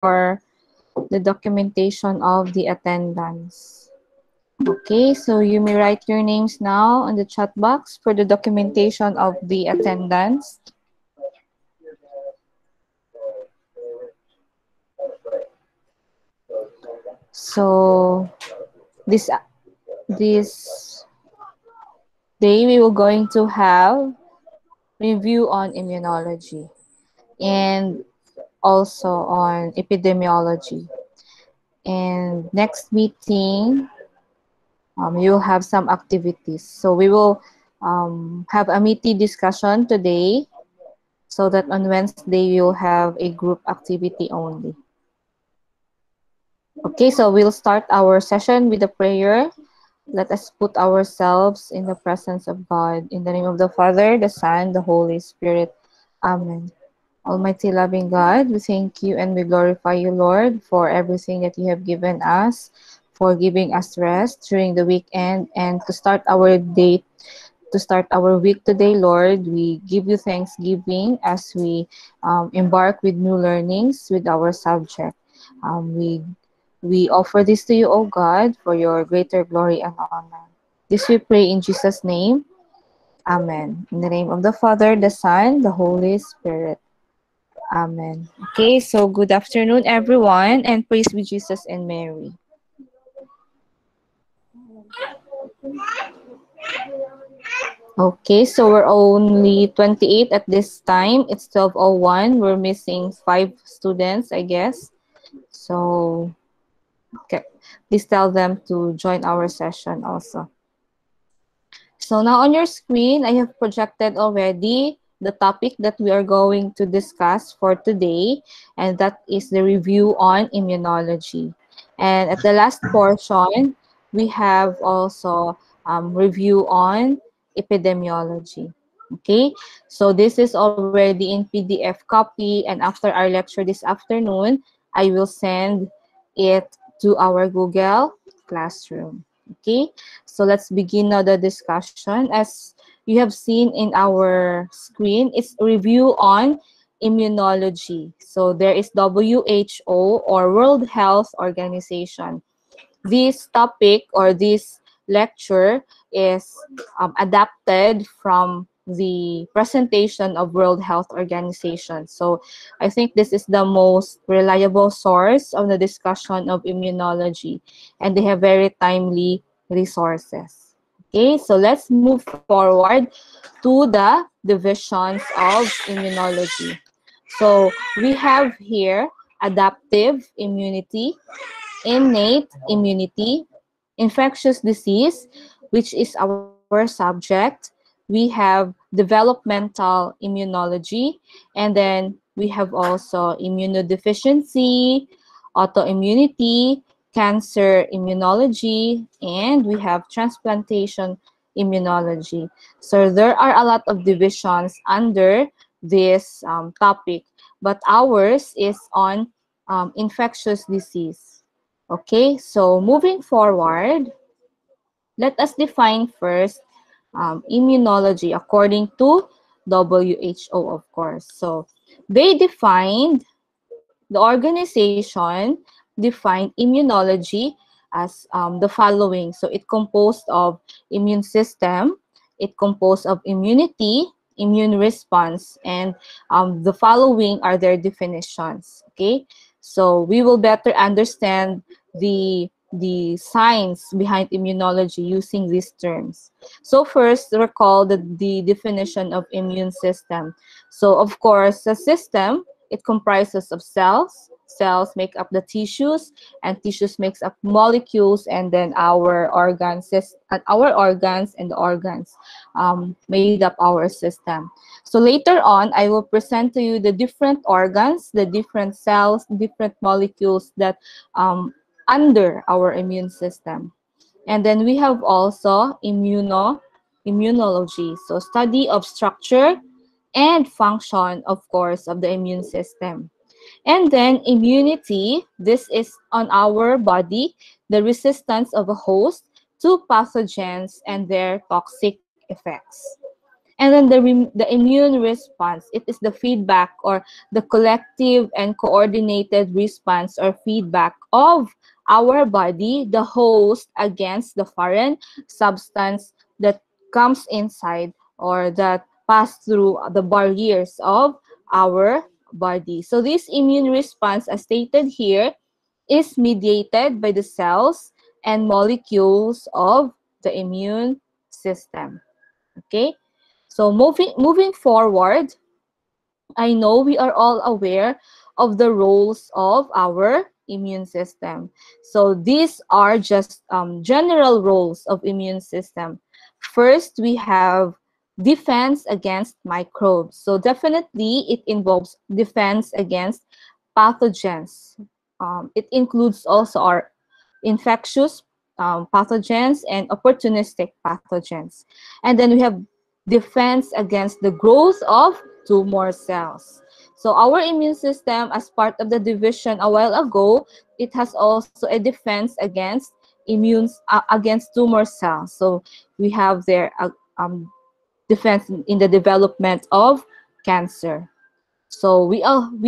for the documentation of the attendance. Okay, so you may write your names now on the chat box for the documentation of the attendance. So this day we will going to have review on immunology and also on epidemiology. And next meeting, you will have some activities. So we will have a meeting discussion today so that on Wednesday we will have a group activity only. Okay, so we'll start our session with a prayer. Let us put ourselves in the presence of God. In the name of the Father, the Son, the Holy Spirit. Amen. Almighty loving God, we thank you and we glorify you, Lord, for everything that you have given us, for giving us rest during the weekend and to start our day, to start our week today, Lord. We give you thanksgiving as we embark with new learnings with our subject. We offer this to you, O God, for your greater glory and honor. This we pray in Jesus' name. Amen. In the name of the Father, the Son, the Holy Spirit. Amen. Okay, so good afternoon, everyone, and praise be Jesus and Mary. Okay, so we're only 28 at this time. It's 12:01. We're missing 5 students, I guess. So, okay, please tell them to join our session also. So now on your screen, I have projected already the topic that we are going to discuss for today, and that is the review on immunology. And at the last portion, we have also review on epidemiology. Okay, so this is already in PDF copy, and after our lecture this afternoon, I will send it to our Google Classroom. Okay, so let's begin now the discussion. As you have seen in our screen, it's a review on immunology. So there is WHO or World Health Organization. This topic or this lecture is adapted from the presentation of World Health Organization. So I think this is the most reliable source of the discussion of immunology, and they have very timely resources. Okay, so let's move forward to the divisions of immunology. So we have here adaptive immunity, innate immunity, infectious disease, which is our subject. We have developmental immunology, and then we have also immunodeficiency, autoimmunity, cancer immunology, and we have transplantation immunology. So there are a lot of divisions under this topic, but ours is on infectious disease. Okay, so moving forward, let us define first immunology according to WHO, of course. So they defined, the organization defined immunology as the following. So it composed of immune system, it composed of immunity, immune response, and the following are their definitions. Okay, so we will better understand the science behind immunology using these terms. So first, recall the definition of immune system. So of course, the system, it comprises of cells. Cells make up the tissues, and tissues makes up molecules, and then our organs, and the organs made up our system. So later on, I will present to you the different organs, the different cells, different molecules that under our immune system. And then we have also immunology, so study of structure and function, of course, of the immune system. And then immunity, this is on our body, the resistance of a host to pathogens and their toxic effects. And then the immune response, it is the feedback or the collective and coordinated response or feedback of our body, the host, against the foreign substance that comes inside or that pass through the barriers of our body. So this immune response, as stated here, is mediated by the cells and molecules of the immune system. Okay? So moving forward, I know we are all aware of the roles of our immune system. So these are just general roles of immune system. First, we have defense against microbes. So definitely it involves defense against pathogens. It includes also our infectious pathogens and opportunistic pathogens. And then we have defense against the growth of tumor cells. So our immune system, as part of the division a while ago, it has also a defense against tumor cells. So we have their defense in the development of cancer. So we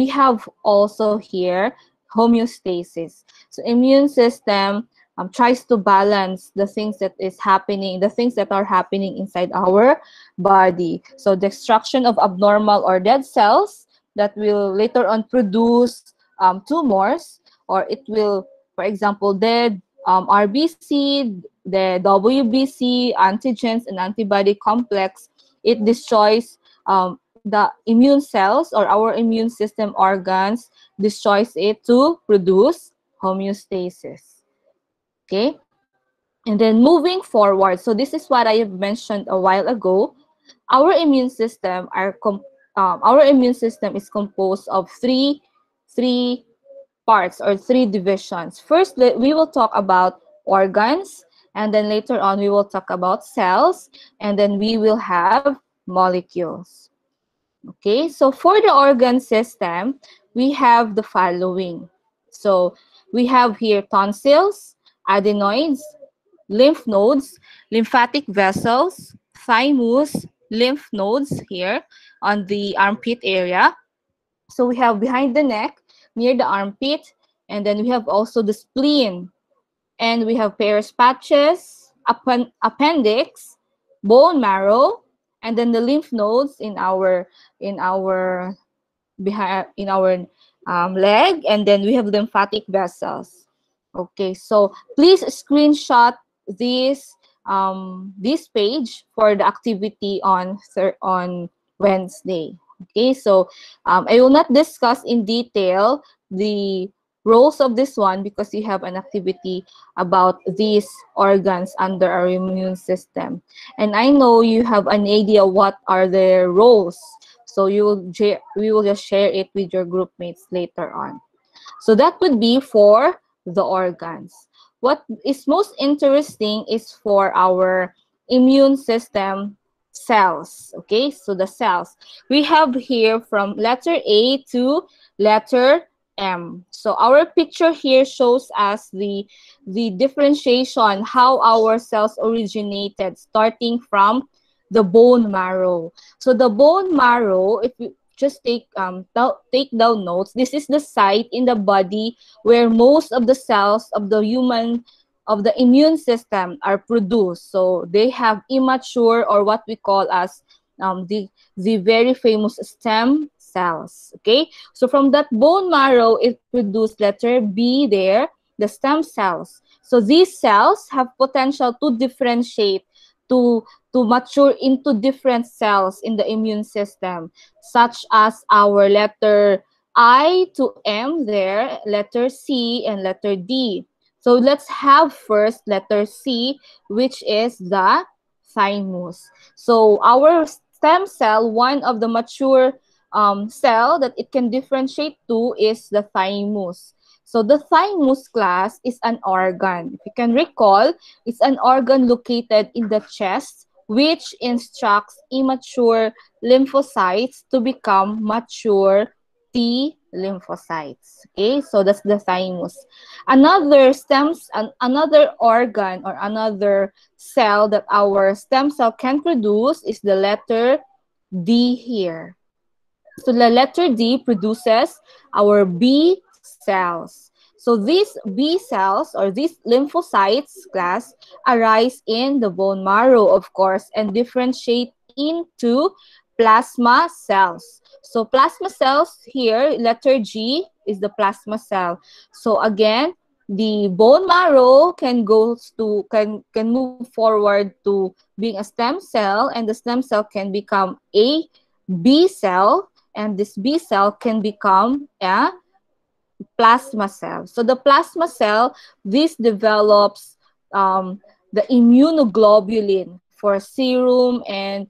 have also here homeostasis. So immune system tries to balance the things that is happening, the things that are happening inside our body. So destruction of abnormal or dead cells that will later on produce tumors, or it will, for example, dead RBC, the WBC, antigens and antibody complex. It destroys the immune cells or our immune system organs, destroys it to produce homeostasis. Okay, and then moving forward, so this is what I have mentioned a while ago. Our immune system is composed of three parts or three divisions. First, we will talk about organs, and then later on we will talk about cells, and then we will have molecules. Okay, so for the organ system, we have the following. So we have here tonsils, adenoids, lymph nodes, lymphatic vessels, thymus, lymph nodes here on the armpit area. So we have behind the neck, near the armpit, and then we have also the spleen, and we have Peyer's patches, appendix, bone marrow, and then the lymph nodes in our behind in our leg, and then we have lymphatic vessels. Okay, so please screenshot this page for the activity on Wednesday. Okay, so I will not discuss in detail the roles of this one because we have an activity about these organs under our immune system. And I know you have an idea what are their roles. So we will just share it with your group mates later on. So that would be for the organs. What is most interesting is for our immune system cells. Okay, so the cells. We have here from letter A to letter M. So our picture here shows us the differentiation, how our cells originated, starting from the bone marrow. So the bone marrow, if you just take down notes, this is the site in the body where most of the cells of the immune system are produced. So they have immature, or what we call as the very famous stem cells. Okay, so from that bone marrow, it produced letter B there, the stem cells. So these cells have potential to differentiate, to mature into different cells in the immune system, such as our letter I to M there, letter C, and letter D. So let's have first letter C, which is the thymus. So our stem cell, one of the mature cell that it can differentiate to is the thymus. So the thymus class is an organ. If you can recall, it's an organ located in the chest, which instructs immature lymphocytes to become mature T lymphocytes. Okay, so that's the thymus. Another another organ or another cell that our stem cell can produce is the letter D here. So the letter D produces our B cells. So these B cells or these lymphocytes class arise in the bone marrow, of course, and differentiate into plasma cells. So plasma cells here, letter G is the plasma cell. So again, the bone marrow can move forward to being a stem cell, and the stem cell can become a B cell, and this B cell can become a plasma cell. So the plasma cell, this develops the immunoglobulin for serum and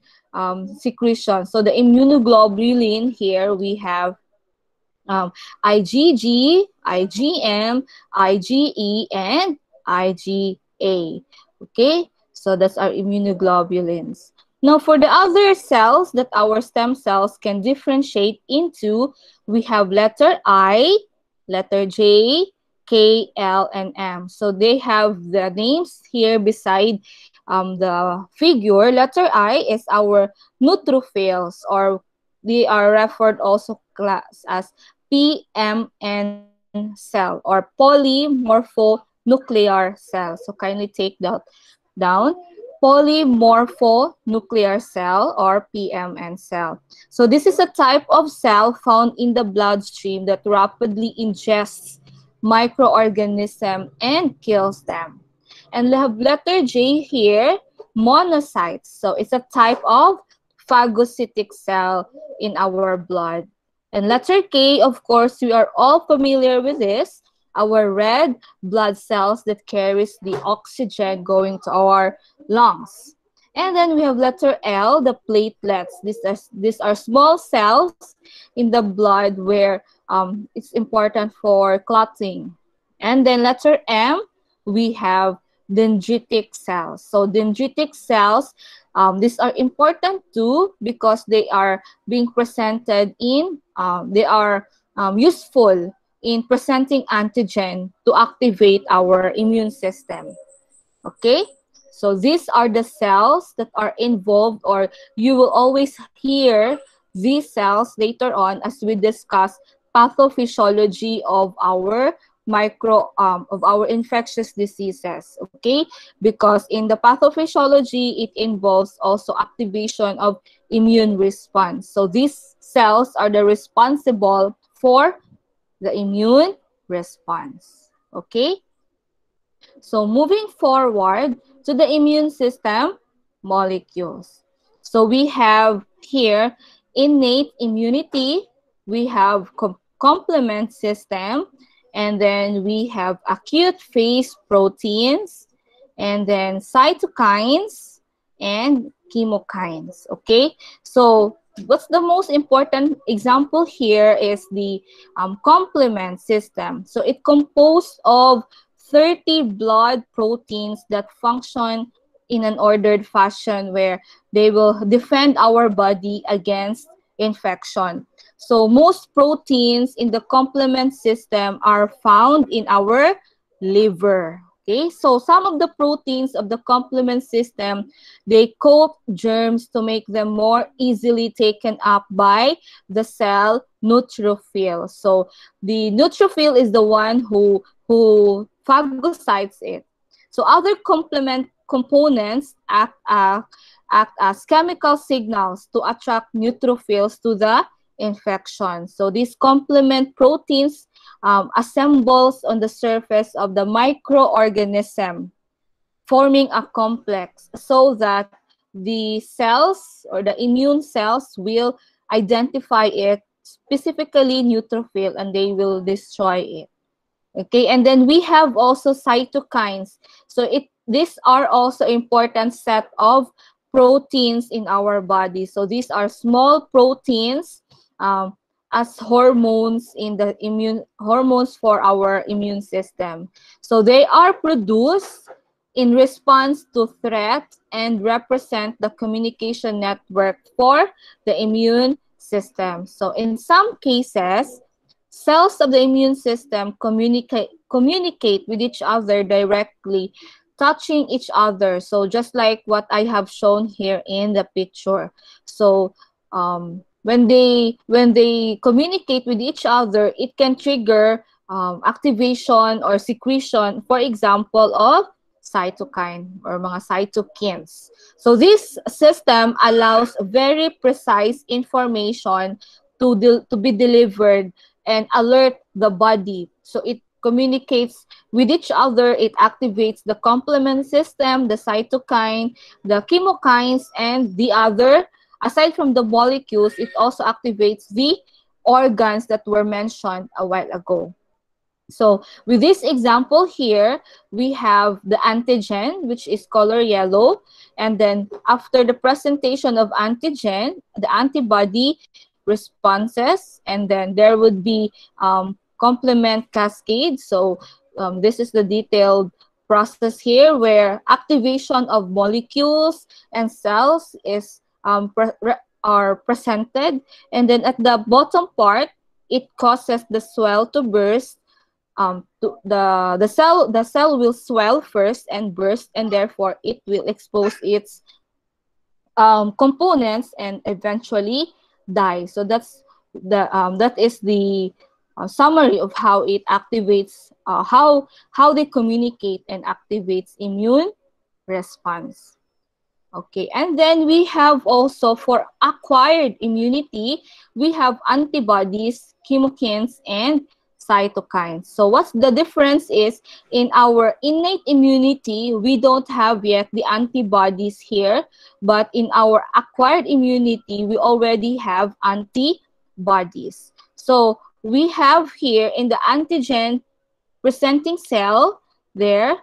secretion. So the immunoglobulin here we have IgG, IgM, IgE, and IgA. Okay, so that's our immunoglobulins. Now, for the other cells that our stem cells can differentiate into, we have letter I, letter J, K, L, and M. So they have the names here beside the figure. Letter I is our neutrophils, or they are referred also class as PMN cell or polymorphonuclear cell. So kindly take that down. Polymorphonuclear cell or PMN cell. So this is a type of cell found in the bloodstream that rapidly ingests microorganisms and kills them. And we have letter J here, monocytes. So it's a type of phagocytic cell in our blood. And letter K, of course, we are all familiar with this, our red blood cells that carries the oxygen going to our lungs. And then we have letter L, the platelets. These are small cells in the blood where it's important for clotting. And then letter M, we have dendritic cells. So dendritic cells, these are important too because they are being presented in, they are useful in presenting antigen to activate our immune system. Okay? So these are the cells that are involved, or you will always hear these cells later on as we discuss pathophysiology of our of our infectious diseases. Okay, because in the pathophysiology it involves also activation of immune response. So these cells are the responsible for the immune response. Okay, so moving forward to the immune system molecules. So we have here innate immunity, we have complement system, and then we have acute phase proteins, and then cytokines and chemokines. Okay, so what's the most important example here is the complement system. So it composed of 30 blood proteins that function in an ordered fashion where they will defend our body against infection. So most proteins in the complement system are found in our liver. Okay, so some of the proteins of the complement system, they coat germs to make them more easily taken up by the cell neutrophil. So the neutrophil is the one who phagocytes it. So other complement components act as chemical signals to attract neutrophils to the infection. So these complement proteins assembles on the surface of the microorganism, forming a complex so that the cells or the immune cells will identify it, specifically neutrophil, and they will destroy it. Okay, and then we have also cytokines. So these are also important set of proteins in our body. So these are small proteins as hormones in the hormones for our immune system. So they are produced in response to threat and represent the communication network for the immune system. So in some cases, cells of the immune system communicate with each other directly, touching each other. So just like what I have shown here in the picture. So when they communicate with each other, it can trigger activation or secretion, for example, of cytokine or mga cytokines. So this system allows very precise information to be delivered and alert the body. So it communicates with each other. It activates the complement system, the cytokine, the chemokines, and the other. Aside from the molecules, it also activates the organs that were mentioned a while ago. So with this example here, we have the antigen, which is color yellow. And then after the presentation of antigen, the antibody responses, and then there would be complement cascade. So this is the detailed process here where activation of molecules and cells is are presented. And then at the bottom part, it causes the cell to burst. The cell will swell first and burst, and therefore it will expose its components and eventually die. So that is the summary of how it activates, how they communicate and activates immune response. Okay, and then we have also for acquired immunity, we have antibodies, chemokines, and cytokines. So what's the difference is in our innate immunity, we don't have yet the antibodies here, but in our acquired immunity, we already have antibodies. So we have here in the antigen presenting cell there,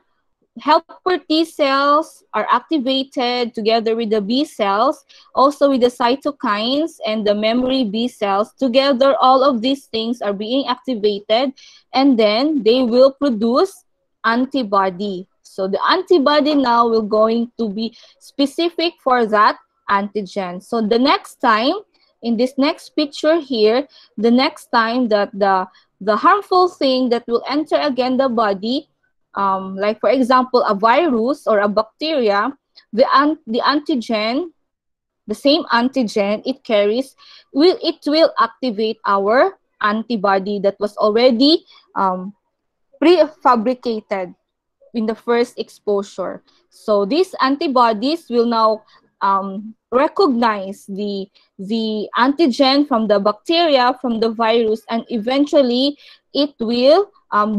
helper T cells are activated together with the B cells, also with the cytokines and the memory B cells. Together, all of these things are being activated, and then they will produce antibody. So the antibody now will going to be specific for that antigen. So the next time, in this next picture here, the next time that the harmful thing that will enter again the body, like for example, a virus or a bacteria, the antigen, the same antigen it carries, will activate our antibody that was already prefabricated in the first exposure. So these antibodies will now recognize the antigen from the bacteria, from the virus, and eventually it will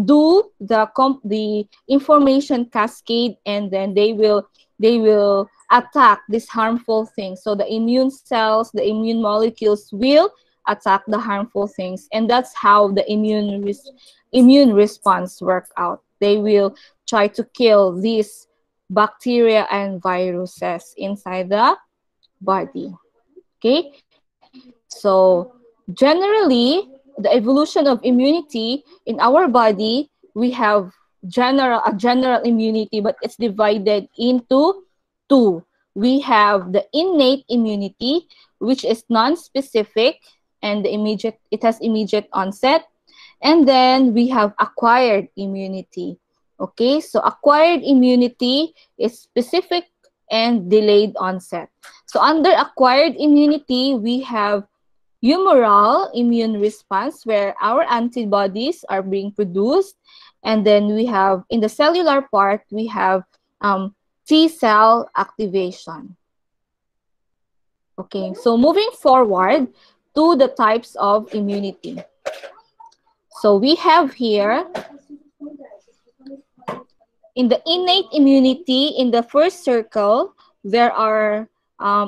do the information cascade, and then they will attack this harmful thing. So the immune cells, the immune molecules will attack the harmful things, and that's how the immune response work out. They will try to kill these bacteria and viruses inside the body. Okay, so generally, the evolution of immunity in our body, we have a general immunity, but it's divided into two. We have the innate immunity, which is non-specific, and it has immediate onset. And then we have acquired immunity. Okay, so acquired immunity is specific and delayed onset. So under acquired immunity, we have humoral immune response, where our antibodies are being produced. And then we have, in the cellular part, we have T cell activation. Okay, so moving forward to the types of immunity. So we have here, in the innate immunity, in the first circle, there are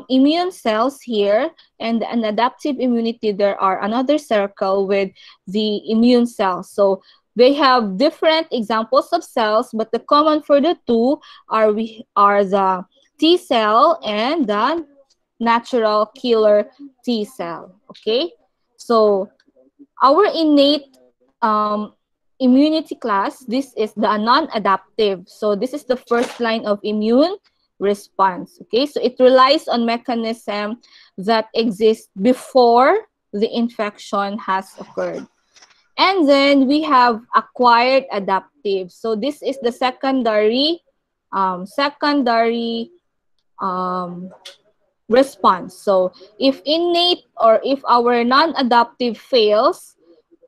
immune cells here, and an adaptive immunity, there are another circle with the immune cells. So they have different examples of cells, but the common for the two are the T cell and the natural killer T cell. Okay, so our innate immunity class, this is the non-adaptive. So this is the first line of immune response. Okay, so it relies on mechanism that exists before the infection has occurred. And then we have acquired adaptive. So this is the secondary response. So if innate or if our non-adaptive fails,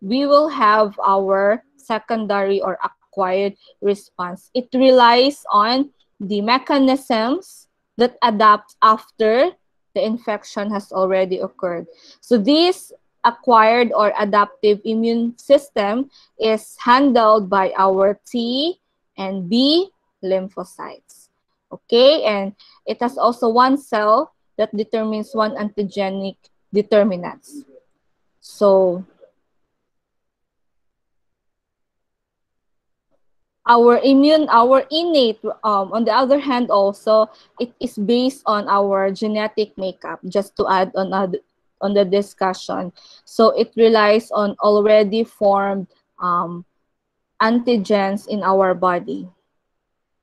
we will have our secondary or acquired response. It relies on the mechanisms that adapt after the infection has already occurred. So this acquired or adaptive immune system is handled by our T and B lymphocytes. Okay, and it has also one cell that determines one antigenic determinants. So our innate, on the other hand, also, it is based on our genetic makeup, just to add on the discussion. So it relies on already formed antigens in our body.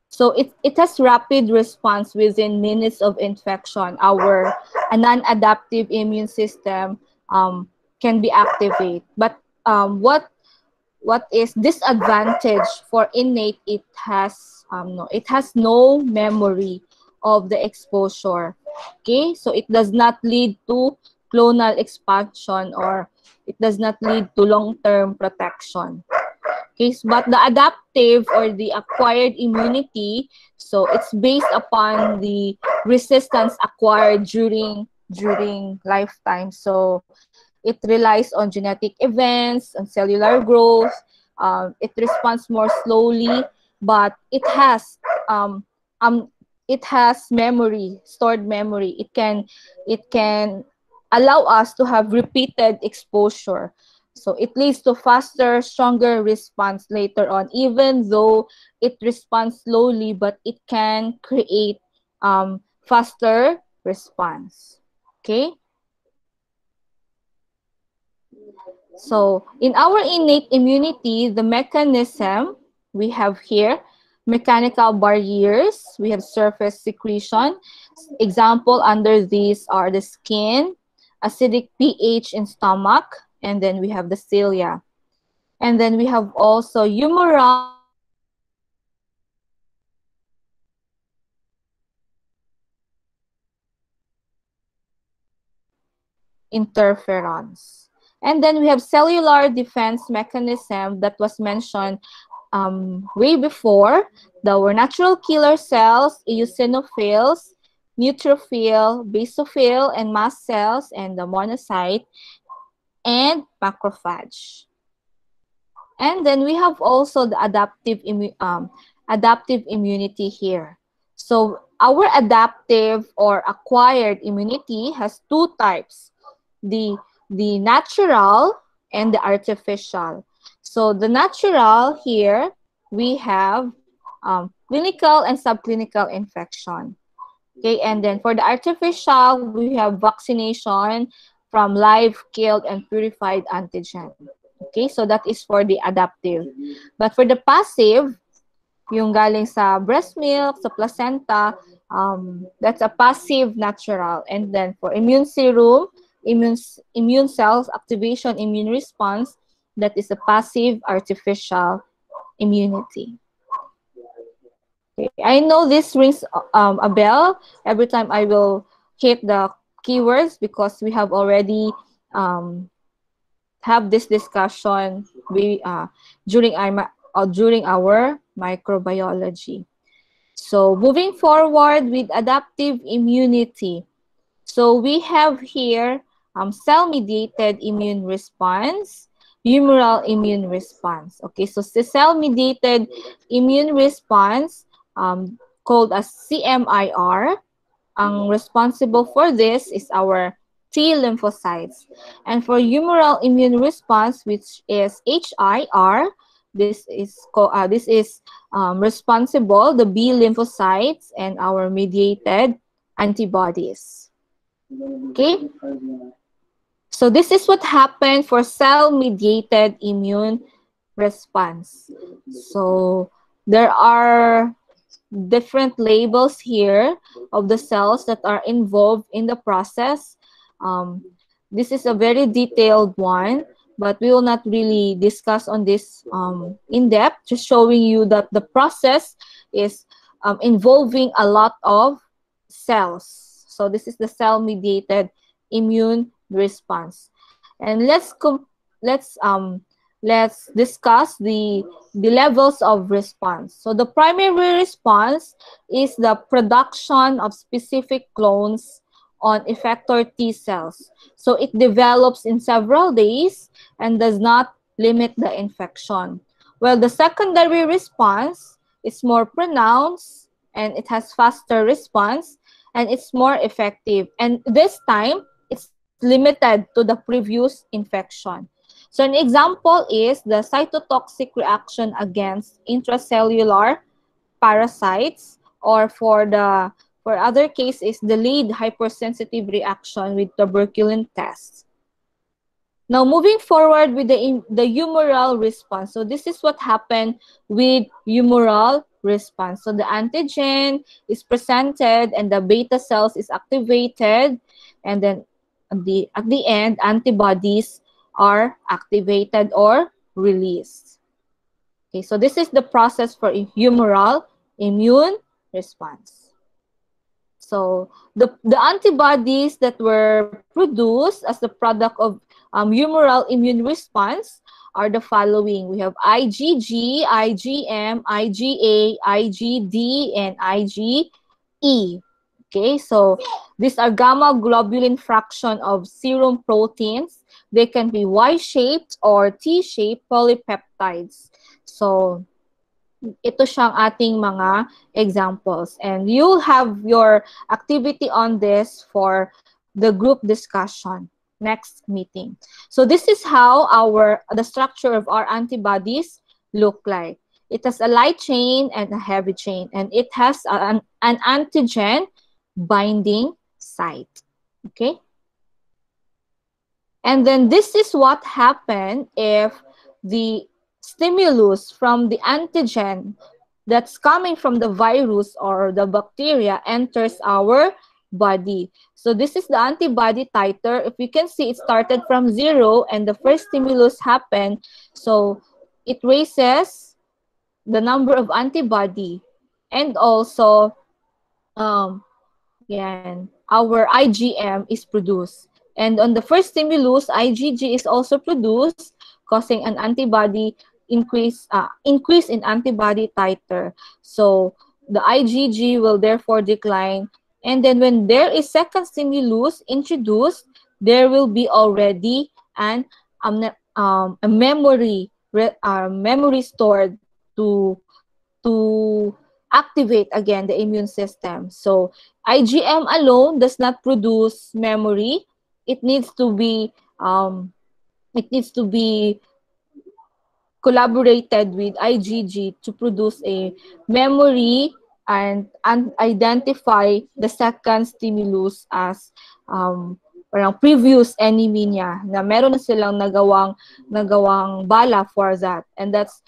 So it has rapid response within minutes of infection. Our non-adaptive immune system can be activated. But what is disadvantage for innate? It has no memory of the exposure. Okay, so it does not lead to clonal expansion, or it does not lead to long-term protection. Okay, but the adaptive or the acquired immunity, so it's based upon the resistance acquired during lifetime. So it relies on genetic events, on cellular growth. It responds more slowly, but um, it has memory, stored memory. It can allow us to have repeated exposure. So it leads to faster, stronger response later on, even though it responds slowly, but it can create faster response. Okay. So in our innate immunity, the mechanism we have here, mechanical barriers, we have surface secretion. Example under these are the skin, acidic pH in stomach, and then we have the cilia. And then we have also humoral interferons. And then we have cellular defense mechanism that was mentioned way before. There were natural killer cells, eosinophils, neutrophil, basophil, and mast cells, and the monocyte, and macrophage. And then we have also the adaptive immunity here. So our adaptive or acquired immunity has two types, the natural and the artificial. So the natural here, we have clinical and subclinical infection. Okay, and then for the artificial, we have vaccination from live, killed, and purified antigen. Okay, so that is for the adaptive. But for the passive, yung galing sa breast milk, sa placenta, that's a passive natural. And then for immune serum, immune cells activation, immune response, that is a passive artificial immunity. Okay. I know this rings a bell every time I will hit the keywords, because we have already have this discussion during our microbiology. So moving forward with adaptive immunity. So we have here cell-mediated immune response, humoral immune response. Okay, so the cell-mediated immune response, called as CMIR, ang responsible for this is our T lymphocytes. And for humoral immune response, which is HIR, this is responsible, the B lymphocytes and our mediated antibodies. Okay? So this is what happened for cell-mediated immune response. So there are different labels here of the cells that are involved in the process. Um, this is a very detailed one, but we will not really discuss on this in depth, just showing you that the process is involving a lot of cells. So this is the cell-mediated immune response. And let's discuss the levels of response. So the primary response is the production of specific clones on effector T cells. So it develops in several days and does not limit the infection. Well, the secondary response is more pronounced and it has faster response and it's more effective. And this time, it's limited to the previous infection. So an example is the cytotoxic reaction against intracellular parasites, or for other cases, delayed hypersensitive reaction with tuberculin tests. Now, moving forward with the humoral response. So this is what happened with humoral response. So the antigen is presented and the beta cells is activated, and then at the end, antibodies are activated or released. Okay, so this is the process for humoral immune response. So the antibodies that were produced as the product of humoral immune response are the following. We have IgG, IgM, IgA, IgD, and IgE. Okay, so these are gamma globulin fraction of serum proteins. They can be Y-shaped or T-shaped polypeptides. So ito siyang ating mga examples. And you'll have your activity on this for the group discussion next meeting. So this is how the structure of our antibodies look like. It has a light chain and a heavy chain, and it has an antigen binding site. Okay? And then this is what happened if the stimulus from the antigen that's coming from the virus or the bacteria enters our body. So this is the antibody titer. If you can see, it started from 0 and the first stimulus happened. So it raises the number of antibody, and also our IgM is produced. And on the first stimulus, IgG is also produced, causing an antibody increase in antibody titer. So the IgG will therefore decline. And then when there is second stimulus introduced, there will be already a memory stored to activate again the immune system. So IgM alone does not produce memory. It needs to be collaborated with IgG to produce a memory and identify the second stimulus as parang previous enemy niya, na meron na silang nagawang bala for that, and that's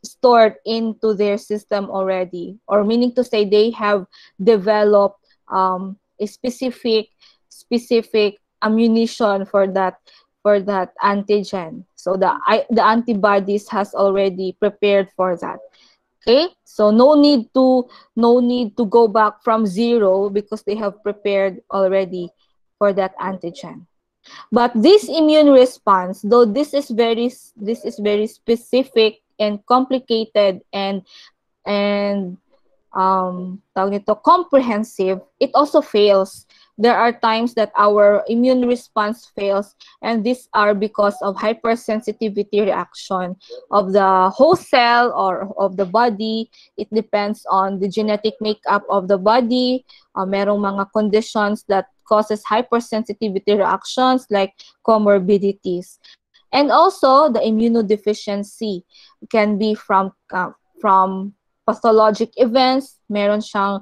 stored into their system already, or meaning to say they have developed a specific ammunition for that antigen. So the antibodies has already prepared for that. Okay, so no need to go back from 0 because they have prepared already for that antigen. But this immune response, though this is very specific and complicated and comprehensive, it also fails. There are times that our immune response fails, and these are because of hypersensitivity reaction of the host cell or of the body. It depends on the genetic makeup of the body. Merong mga conditions that causes hypersensitivity reactions like comorbidities. And also, the immunodeficiency can be from pathologic events. Meron siyang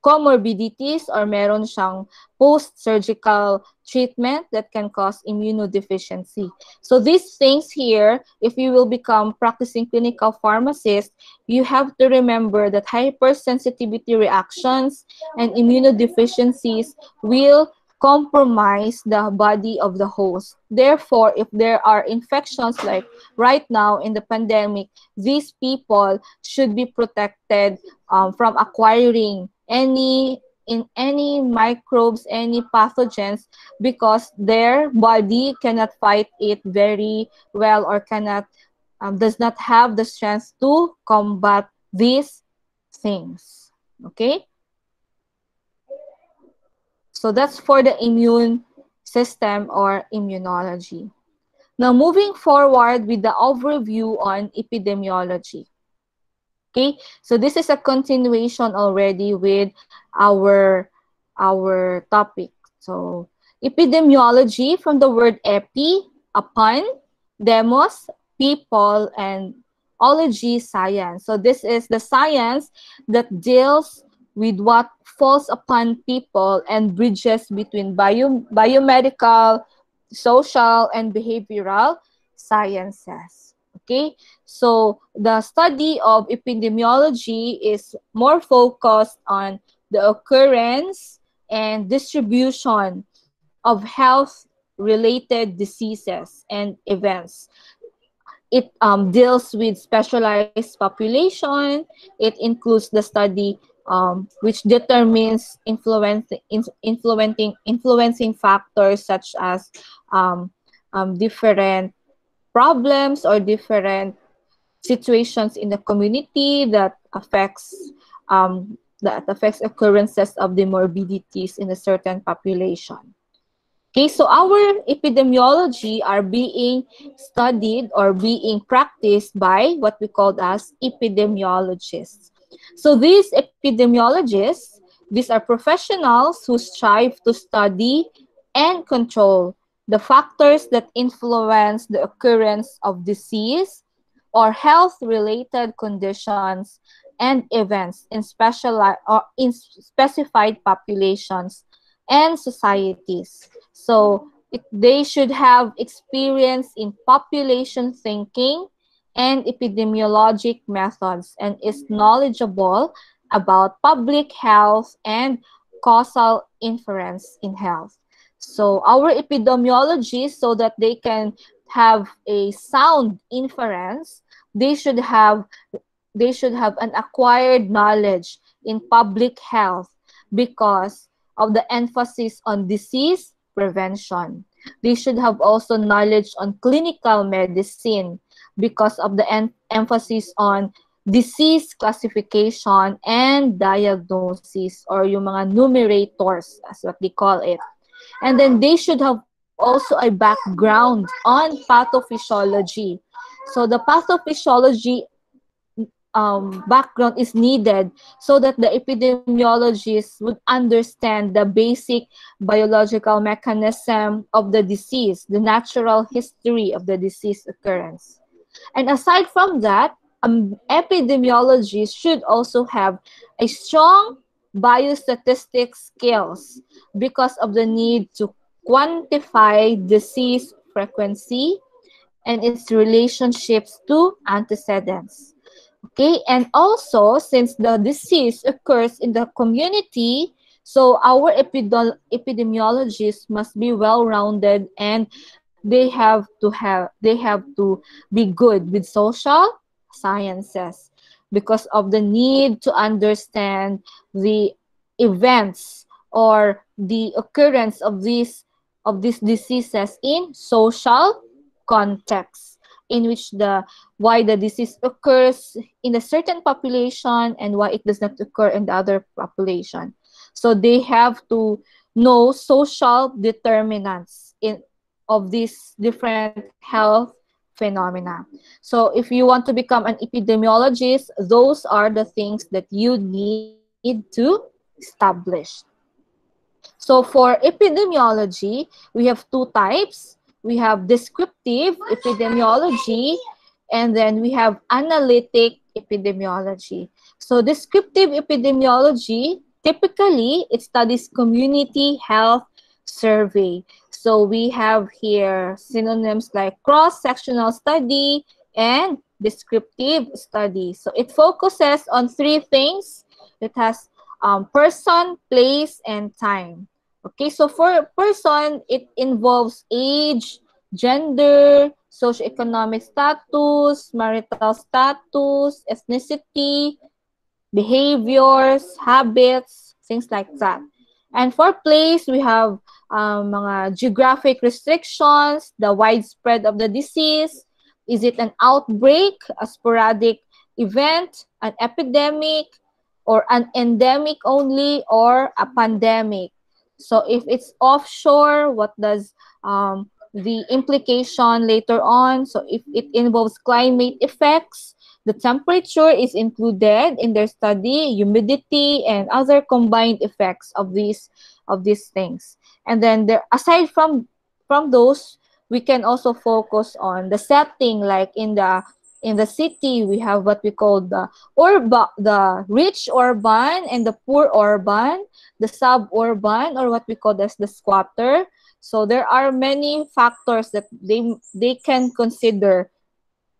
comorbidities or meron siyang post-surgical treatment that can cause immunodeficiency. So these things here, if you will become practicing clinical pharmacist, you have to remember that hypersensitivity reactions and immunodeficiencies will compromise the body of the host. Therefore, if there are infections like right now in the pandemic, these people should be protected from acquiring any microbes, any pathogens, because their body cannot fight it very well or cannot does not have the strength to combat these things. Okay? So that's for the immune system or immunology. Now, moving forward with the overview on epidemiology. Okay, so this is a continuation already with our topic. So, epidemiology from the word epi, upon, demos, people, and ology, science. So, this is the science that deals with what falls upon people and bridges between biomedical, social, and behavioral sciences. Okay, so the study of epidemiology is more focused on the occurrence and distribution of health-related diseases and events. It deals with specialized population. It includes the study which determines influencing factors such as different problems or different situations in the community that affects occurrences of the morbidities in a certain population. Okay, so our epidemiology are being studied or being practiced by what we call as epidemiologists. So these epidemiologists, these are professionals who strive to study and control the factors that influence the occurrence of disease or health-related conditions and events in specified populations and societies. So they should have experience in population thinking and epidemiologic methods and is knowledgeable about public health and causal inference in health. So our epidemiologists, so that they can have a sound inference, they should have an acquired knowledge in public health because of the emphasis on disease prevention. They should have also knowledge on clinical medicine because of the emphasis on disease classification and diagnosis, or yung mga numerators as what they call it. And then they should have also a background on pathophysiology. So the pathophysiology background is needed so that the epidemiologists would understand the basic biological mechanism of the disease, the natural history of the disease occurrence. And aside from that, epidemiologists should also have a strong biostatistics skills because of the need to quantify disease frequency and its relationships to antecedents. Okay, and also since the disease occurs in the community, so our epidemiologists must be well-rounded, and they have to be good with social sciences because of the need to understand the events or the occurrence of these diseases in social context, in which why the disease occurs in a certain population and why it does not occur in the other population. So they have to know social determinants of these different health phenomena. So if you want to become an epidemiologist, those are the things that you need to establish. So for epidemiology, we have two types. We have descriptive epidemiology, and then we have analytic epidemiology. So descriptive epidemiology Typically, it studies community health survey. So we have here synonyms like cross-sectional study and descriptive study. So it focuses on three things. It has person, place, and time. Okay, so for person, it involves age, gender, socioeconomic status, marital status, ethnicity, behaviors, habits, things like that. And for place, we have mga geographic restrictions, the widespread of the disease. Is it an outbreak, a sporadic event, an epidemic, or an endemic only, or a pandemic? So if it's offshore, what does the implication later on? So if it involves climate effects, the temperature is included in their study, humidity, and other combined effects of these things. And then there, aside from those, we can also focus on the setting, like in the city, we have what we call the rich urban and the poor urban, the suburban, or what we call as the squatter. So there are many factors that they can consider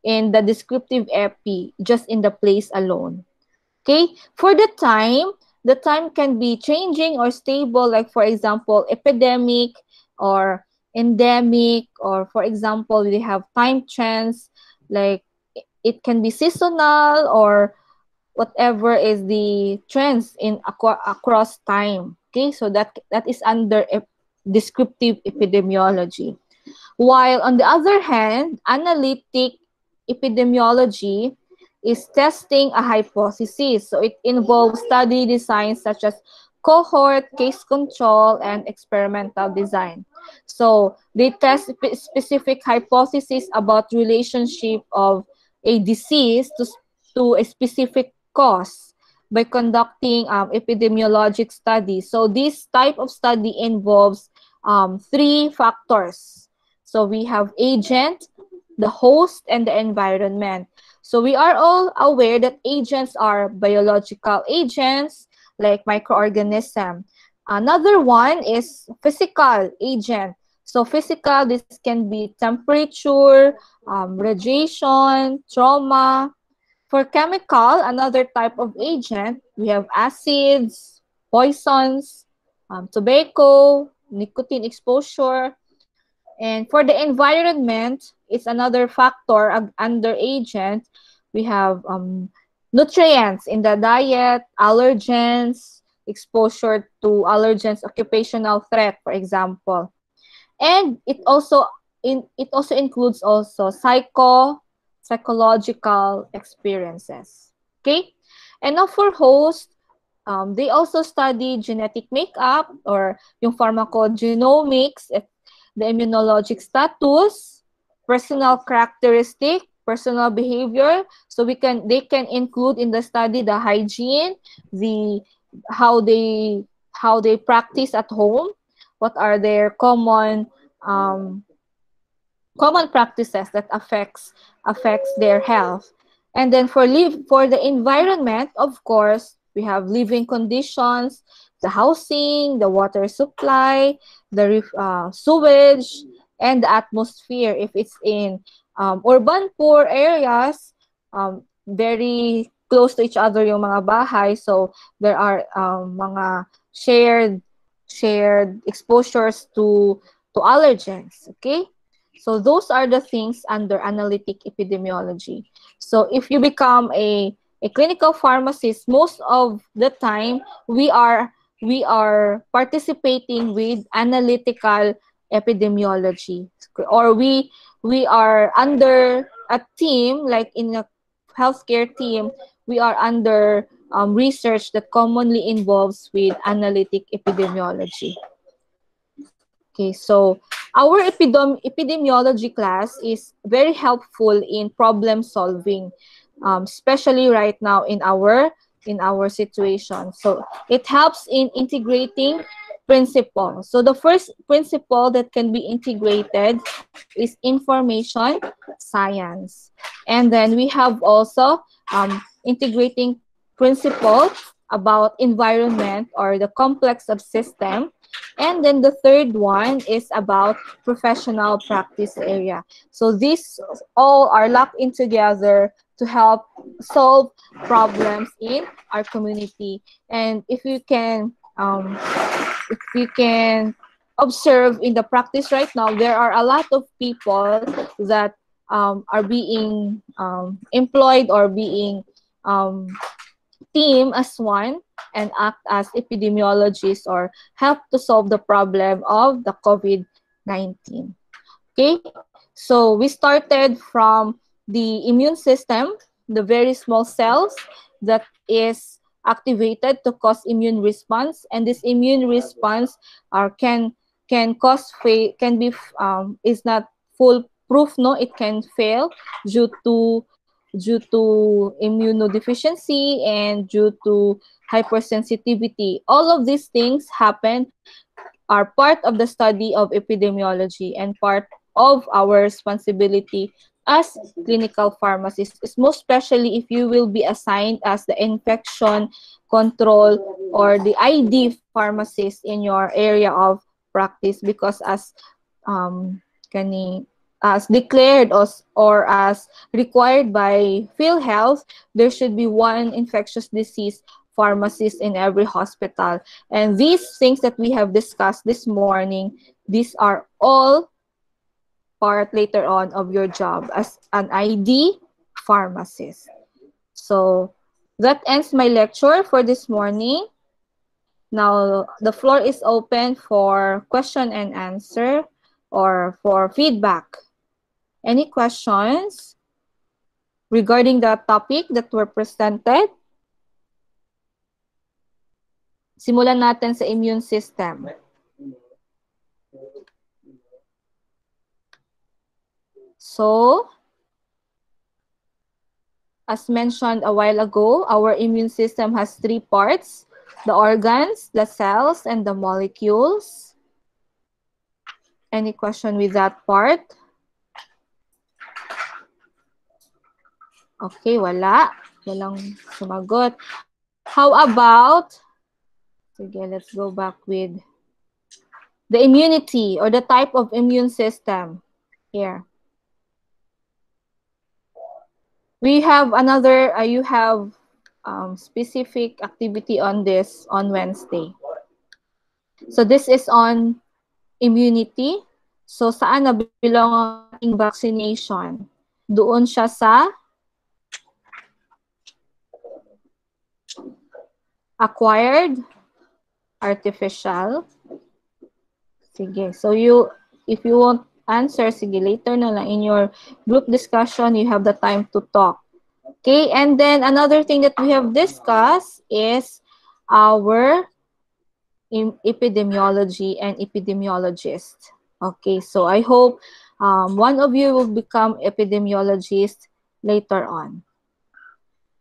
in the descriptive epi just in the place alone. Okay, for the time can be changing or stable, like for example, epidemic or endemic, or for example, they have time trends, like it can be seasonal or whatever is the trends in across time. Okay, so that is under descriptive epidemiology. While on the other hand, analytic epidemiology is testing a hypothesis. So it involves study designs such as cohort, case control, and experimental design. So they test specific hypotheses about relationship of a disease to a specific cause by conducting epidemiologic studies. So this type of study involves three factors. So we have agent, the host, and the environment. So we are all aware that agents are biological agents like microorganism. Another one is physical agent. So physical, this can be temperature, radiation, trauma. For chemical, another type of agent, we have acids, poisons, tobacco, nicotine exposure. And for the environment, it's another factor under agent. We have nutrients in the diet, allergens, exposure to allergens, occupational threat, for example. And it also includes also psychological experiences. Okay? And now for host, they also study genetic makeup or yung pharmacogenomics, the immunologic status, personal characteristic, personal behavior. So they can include in the study the hygiene, the how they practice at home, what are their common practices that affects their health. And then for the environment, of course, we have living conditions, the housing, the water supply, the sewage, and the atmosphere. If it's in urban poor areas, very close to each other yung mga bahay, so there are mga shared exposures to allergens. Okay, so those are the things under analytic epidemiology. So if you become a clinical pharmacist, most of the time we are participating with analytical epidemiology, or we are under a team, like in a healthcare team, we are under research that commonly involves with analytic epidemiology. Okay, so our epidemiology class is very helpful in problem solving, especially right now in our situation. So it helps in integrating principles. So the first principle that can be integrated is information science. And then we have also integrating principles about environment or the complex of system. And then the third one is about professional practice area. So these all are locked in together to help solve problems in our community. And if you can observe in the practice right now, there are a lot of people that are being employed or being team as one and act as epidemiologists or help to solve the problem of the COVID-19. Okay, so we started from the immune system, the very small cells that is activated to cause immune response, and this immune response can cause can be is not foolproof. No, it can fail due to immunodeficiency and due to hypersensitivity. All of these things happen are part of the study of epidemiology and part of our responsibility as clinical pharmacists, most especially if you will be assigned as the infection control or the ID pharmacist in your area of practice, because as declared or as required by PhilHealth, there should be one infectious disease pharmacist in every hospital. And these things that we have discussed this morning, these are all part later on of your job as an ID pharmacist. So that ends my lecture for this morning. Now the floor is open for question and answer or for feedback. Any questions regarding the topic that were presented? Simulan natin sa immune system. So, as mentioned a while ago, our immune system has three parts: the organs, the cells, and the molecules. Any question with that part? Okay, wala. Walang sumagot. How about, sige, let's go back with the immunity or the type of immune system. Here. We have another, you have specific activity on this on Wednesday. So this is on immunity. So saan nabilong ang ating vaccination? Doon siya sa acquired, artificial. Sige. So if you won't answer, sige, later na lang in your group discussion, you have the time to talk. Okay, and then another thing that we have discussed is our epidemiology and epidemiologist. Okay, so I hope one of you will become epidemiologist later on.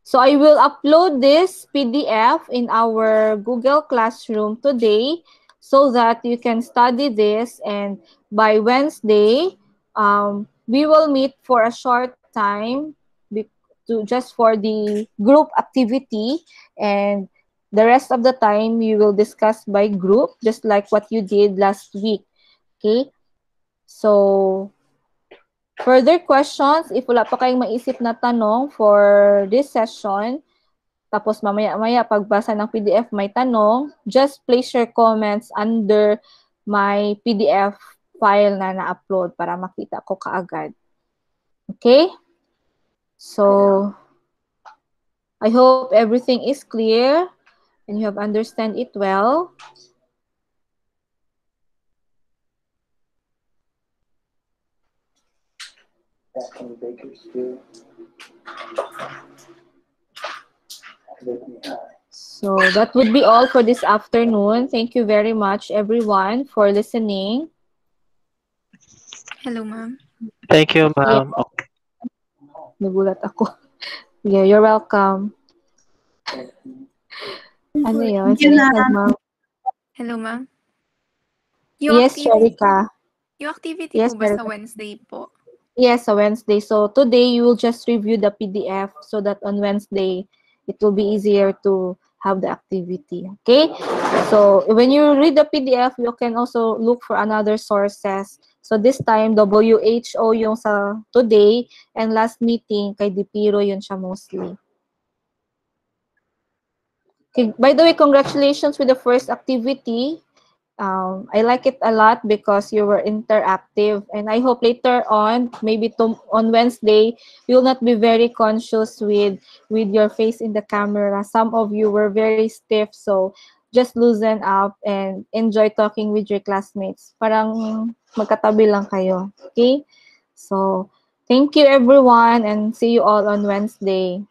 So I will upload this PDF in our Google Classroom today so that you can study this, and by Wednesday, we will meet for a short time just for the group activity, and the rest of the time you will discuss by group just like what you did last week. Okay? So further questions, if wala pa kayong maisip na tanong for this session, tapos mamaya-maya pagbasa ng PDF may tanong, just place your comments under my PDF file na na-upload para makita ko kaagad. Okay? So, I hope everything is clear and you have understand it well. So that would be all for this afternoon. Thank you very much, everyone, for listening. Hello, ma'am. Thank you, ma'am. Nagulat ako. Yeah, you're welcome. Ano yun? Ma'am. Hello, ma'am. Yes, Sharika. Yung activity yes, po ba sa Wednesday po? Yes, sa Wednesday. So today you will just review the PDF so that on Wednesday it will be easier to have the activity. Okay? So when you read the PDF, you can also look for another sources. So this time, WHO yung sa today, and last meeting, kay Dipiro yun siya mostly. Okay, by the way, congratulations with the first activity. I like it a lot because you were interactive, and I hope later on, maybe on Wednesday, you'll not be very conscious with your face in the camera. Some of you were very stiff, so just loosen up and enjoy talking with your classmates. Parang magkatabi lang kayo. Okay? So, thank you everyone, and see you all on Wednesday.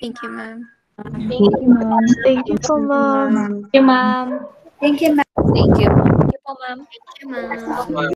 Thank you, ma'am. Thank you, ma'am. Thank you po, ma'am. Thank you, ma'am. Thank you, ma'am. Thank you. Thank you po, ma'am. Thank you, ma'am.